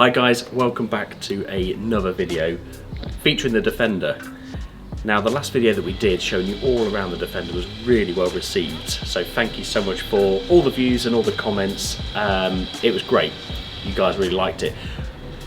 Hi guys, welcome back to another video featuring the Defender. Now the last video that we did showing you all around the Defender was really well received, so thank you so much for all the views and all the comments. It was great, you guys really liked it.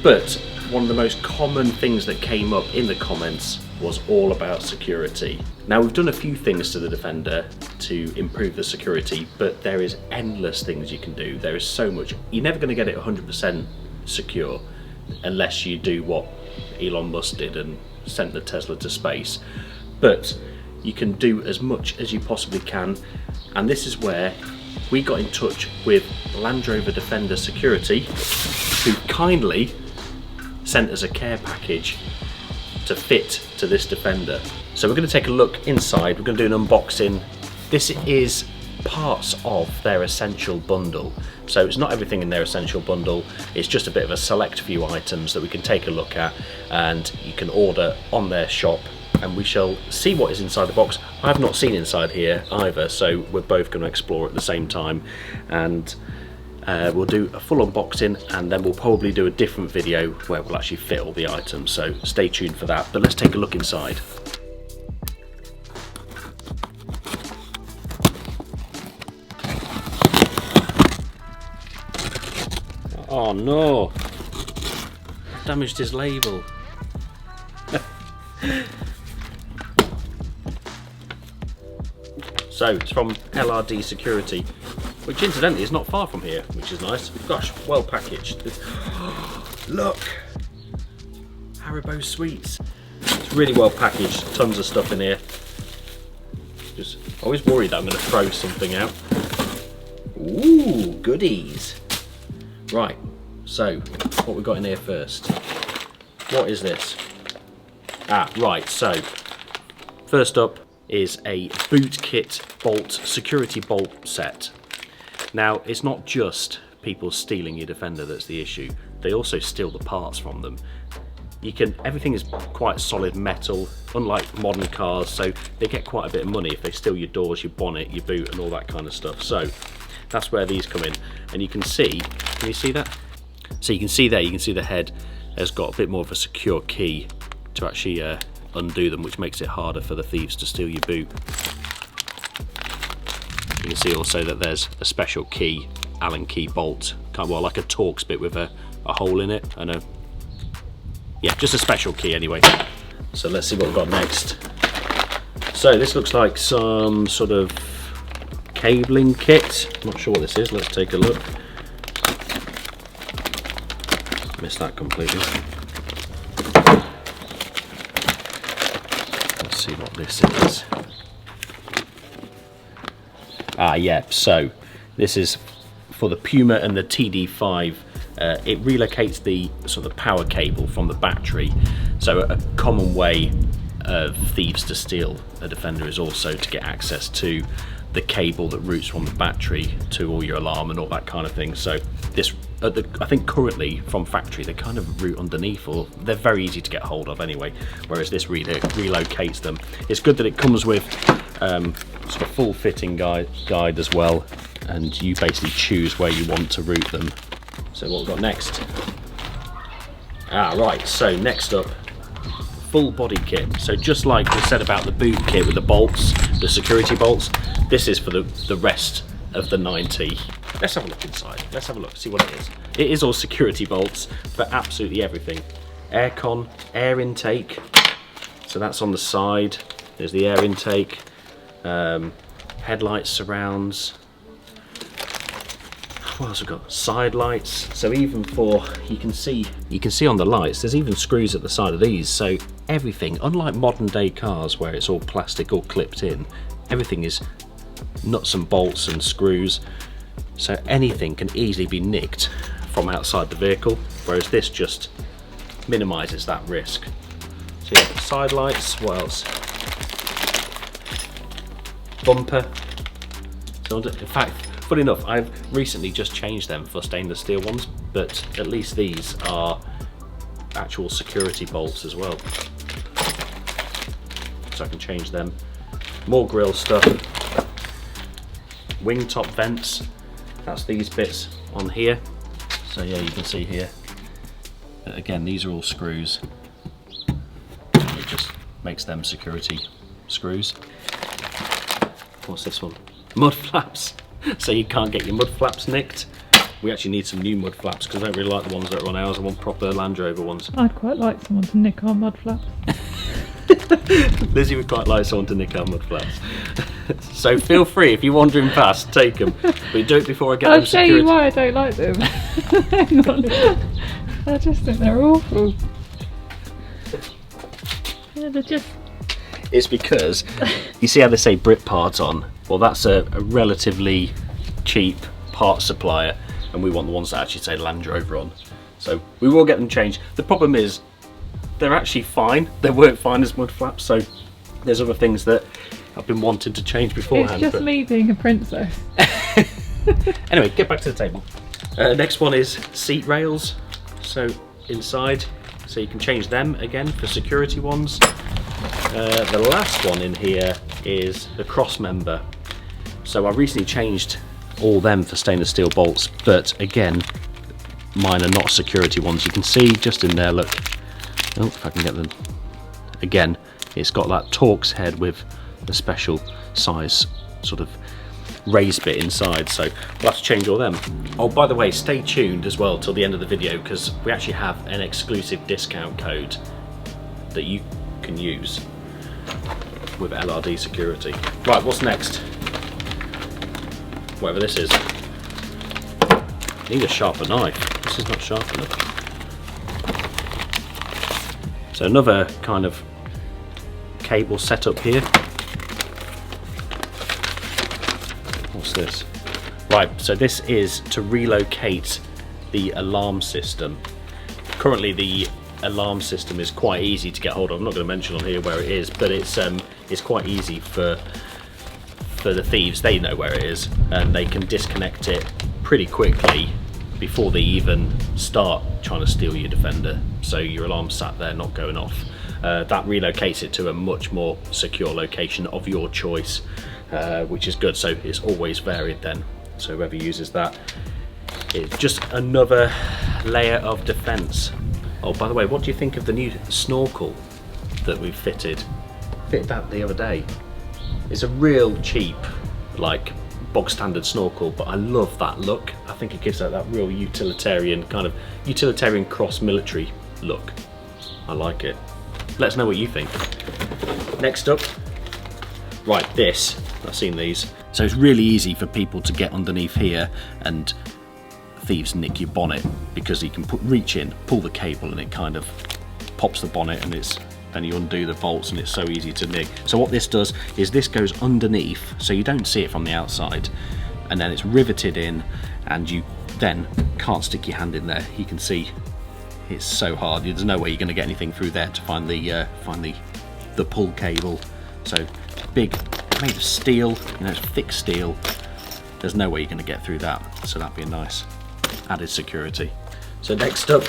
But one of the most common things that came up in the comments was all about security. Now we've done a few things to the Defender to improve the security, but there is endless things you can do. There is so much. You're never going to get it 100% secure unless you do what Elon Musk did and sent the Tesla to space. But you can do as much as you possibly can, and this is where we got in touch with Land Rover Defender Security, who kindly sent us a care package to fit to this Defender. So we're going to take a look inside, we're going to do an unboxing. This is parts of their essential bundle. So it's not everything in their essential bundle, it's just a bit of a select few items that we can take a look at and you can order on their shop, and we shall see what is inside the box. I've not seen inside here either, so we're both going to explore at the same time, and we'll do a full unboxing and then we'll probably do a different video where we'll actually fit all the items, so stay tuned for that. But let's take a look inside. Oh no, damaged his label. So it's from LRD Security, which incidentally is not far from here, which is nice. Gosh, well packaged. Look, Haribo sweets. It's really well packaged, tons of stuff in here. Just always worried that I'm going to throw something out. Ooh, goodies. Right, so what we got in here first? What is this? Right, so first up is a boot kit bolt, security bolt set. Now, it's not just people stealing your Defender that's the issue. They also steal the parts from them. Everything is quite solid metal, unlike modern cars, so they get quite a bit of money if they steal your doors, your bonnet, your boot, and all that kind of stuff. So that's where these come in, and you can see, can you see that? So you can see there, you can see the head has got a bit more of a secure key to actually undo them, which makes it harder for the thieves to steal your boot. You can see also that there's a special key, Allen key bolt, kind of, well, like a Torx bit with a hole in it, and yeah, just a special key anyway. So let's see what we've got next. So this looks like some sort of cabling kit. I'm not sure what this is, let's take a look. Missed that completely. Let's see what this is. Yeah, so this is for the Puma and the TD5. It relocates the sort of power cable from the battery. So a common way of thieves to steal a Defender is also to get access to the cable that routes from the battery to all your alarm and all that kind of thing. So this, I think currently from factory they kind of route underneath, or they're very easy to get hold of anyway, whereas this relocates them. It's good that it comes with sort of full fitting guide as well, and you basically choose where you want to route them. So what we've got next? Right, so next up, full body kit. So just like we said about the boot kit with the bolts, the security bolts, this is for the rest of the 90. Let's have a look inside. Let's have a look, see what it is. It is all security bolts for absolutely everything. Aircon, air intake. So that's on the side. There's the air intake. Headlights, surrounds. What else we've got? Side lights. So even for, you can see on the lights, there's even screws at the side of these. So everything, unlike modern day cars where it's all plastic, all clipped in, everything is nuts and bolts and screws. So anything can easily be nicked from outside the vehicle, whereas this just minimises that risk. So yeah, side lights, what else? Bumper. So in fact, funny enough, I've recently just changed them for stainless steel ones, but at least these are actual security bolts as well. So I can change them. More grille stuff. Wing top vents. That's these bits on here. So yeah, you can see here, Again, these are all screws. It just makes them security screws. What's this one? Mud flaps. So you can't get your mud flaps nicked. We actually need some new mud flaps because I don't really like the ones that are on ours. I want proper Land Rover ones. I'd quite like someone to nick our mud flaps. Lizzie would quite like someone to nick our mud flaps. So feel free, if you're wandering past, take them. But do it before I get them security. I'll show you why I don't like them. Hang on. I just think they're awful. Yeah, they're just... It's because, you see how they say Brit parts on? Well, that's a relatively cheap part supplier, and we want the ones that actually say Land Rover on. So we will get them changed. The problem is, they're actually fine. They weren't fine as mud flaps, so there's other things that I've been wanting to change beforehand. It's just me being a princess. Anyway, get back to the table. Next one is seat rails. So inside, so you can change them again for security ones. The last one in here is the Crossmember. So I recently changed all them for stainless steel bolts, but again, mine are not security ones. You can see just in there, look, oh, if I can get them. Again, it's got that Torx head with the special size sort of raised bit inside, so we'll have to change all them. Oh, by the way, stay tuned as well till the end of the video because we actually have an exclusive discount code that you can use with LRD security. Right, what's next? Whatever this is. Need a sharper knife. This is not sharp enough. So another kind of cable setup here. What's this? Right, so this is to relocate the alarm system. Currently the alarm system is quite easy to get hold of. I'm not going to mention on here where it is, but it's quite easy for the thieves. They know where it is and they can disconnect it pretty quickly before they even start trying to steal your Defender. So your alarm's sat there not going off. That relocates it to a much more secure location of your choice, which is good. So it's always varied then. So whoever uses that, it's just another layer of defense. Oh, by the way, what do you think of the new snorkel that we've fitted? Fitted that the other day. It's a real cheap, like, bog standard snorkel, but I love that look. I think it gives that real utilitarian, kind of utilitarian cross military look. I like it. Let us know what you think. Next up, right, this, I've seen these. So it's really easy for people to get underneath here and thieves nick your bonnet because you can reach in, pull the cable and it kind of pops the bonnet and then you undo the bolts and it's so easy to nick. So what this does is this goes underneath so you don't see it from the outside, and then it's riveted in and you then can't stick your hand in there. You can see it's so hard. There's no way you're going to get anything through there to find the pull cable. So big, made of steel, you know, it's thick steel. There's no way you're going to get through that. So that'd be a nice added security. So next up,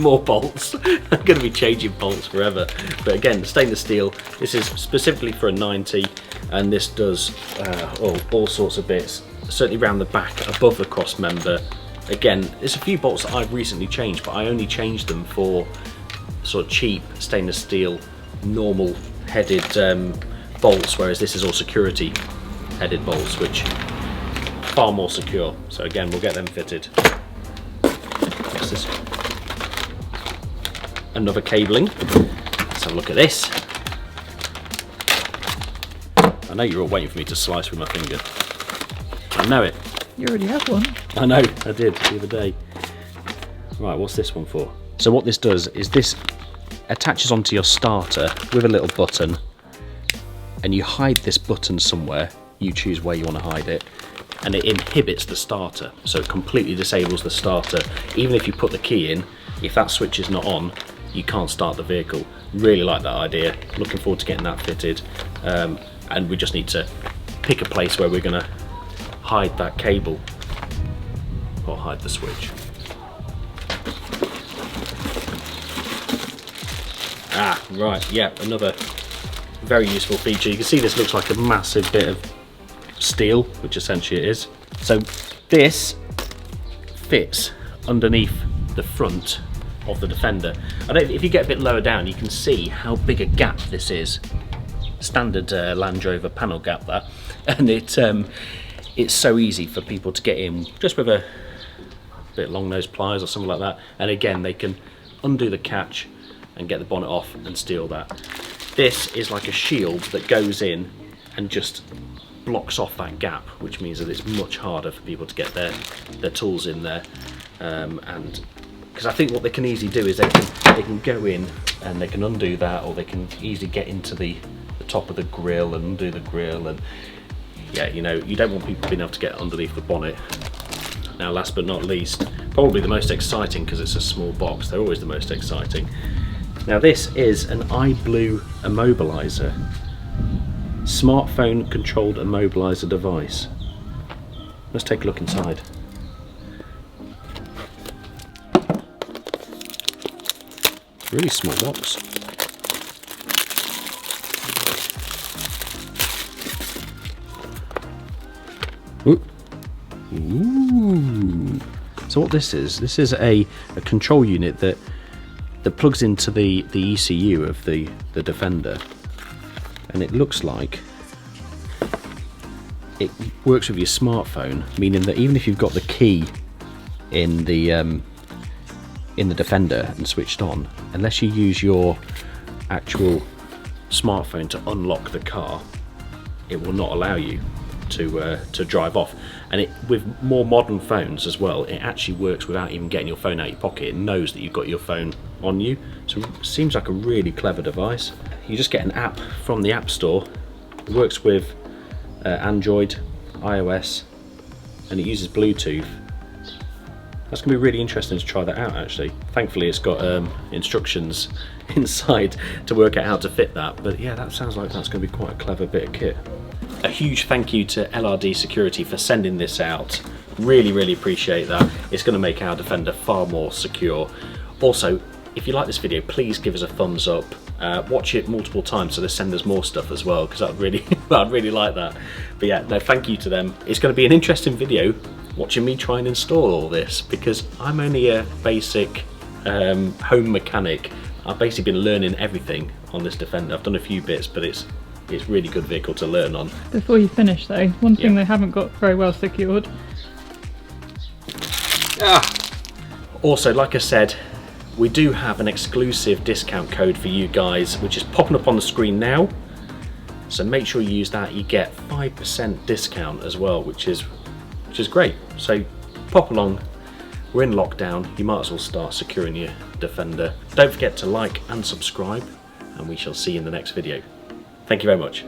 more bolts. I'm going to be changing bolts forever. But again, stainless steel. This is specifically for a 90, and this does all sorts of bits. Certainly around the back, above the cross member. Again, there's a few bolts that I've recently changed, but I only changed them for sort of cheap stainless steel, normal headed bolts, whereas this is all security headed bolts, which are far more secure. So again, we'll get them fitted. What's this? Another cabling. Let's have a look at this. I know you're all waiting for me to slice with my finger. I know it. You already have one. I know, I did the other day. Right, what's this one for? So what this does is this attaches onto your starter with a little button, and you hide this button somewhere. You choose where you want to hide it, and it inhibits the starter, so it completely disables the starter. Even if you put the key in, if that switch is not on, you can't start the vehicle. Really like that idea. Looking forward to getting that fitted, and we just need to pick a place where we're going to hide that cable or hide the switch. Ah, right, yeah, another very useful feature. You can see this looks like a massive bit of steel, which essentially it is. So this fits underneath the front of the Defender. If you get a bit lower down, you can see how big a gap this is. Standard Land Rover panel gap, that, and it's so easy for people to get in just with a bit of long nose pliers or something like that, and again they can undo the catch and get the bonnet off and steal that. This is like a shield that goes in and just blocks off that gap, which means that it's much harder for people to get their tools in there. And because I think what they can easily do is they can go in and they can undo that, or they can easily get into the top of the grille and undo the grille. And yeah, you know, you don't want people being able to get underneath the bonnet. Now, last but not least, probably the most exciting, because it's a small box, they're always the most exciting. Now, this is an immobilizer, smartphone controlled immobilizer device. Let's take a look inside. Really small box. Ooh. Ooh. So what this is a control unit that plugs into the ECU of the Defender, and it looks like it works with your smartphone, meaning that even if you've got the key in the Defender and switched on, unless you use your actual smartphone to unlock the car, it will not allow you to drive off. And with more modern phones as well, it actually works without even getting your phone out of your pocket. It knows that you've got your phone on you, so it seems like a really clever device. You just get an app from the App Store. It works with Android, iOS, and it uses Bluetooth. That's going to be really interesting to try that out, actually. Thankfully it's got instructions inside to work out how to fit that, but yeah, that sounds like that's going to be quite a clever bit of kit. A huge thank you to LRD Security for sending this out. Really appreciate that. It's going to make our Defender far more secure. Also, if you like this video, please give us a thumbs up. Watch it multiple times so they send us more stuff as well, because I'd really like that. But yeah, no, thank you to them. It's going to be an interesting video watching me try and install all this, because I'm only a basic home mechanic. I've basically been learning everything on this Defender. I've done a few bits, but it's really good vehicle to learn on. Before you finish though, one thing they haven't got very well secured. Also, like I said, we do have an exclusive discount code for you guys, which is popping up on the screen now. So make sure you use that. You get 5% discount as well, which is great. So pop along. We're in lockdown. You might as well start securing your Defender. Don't forget to like and subscribe, and we shall see you in the next video. Thank you very much.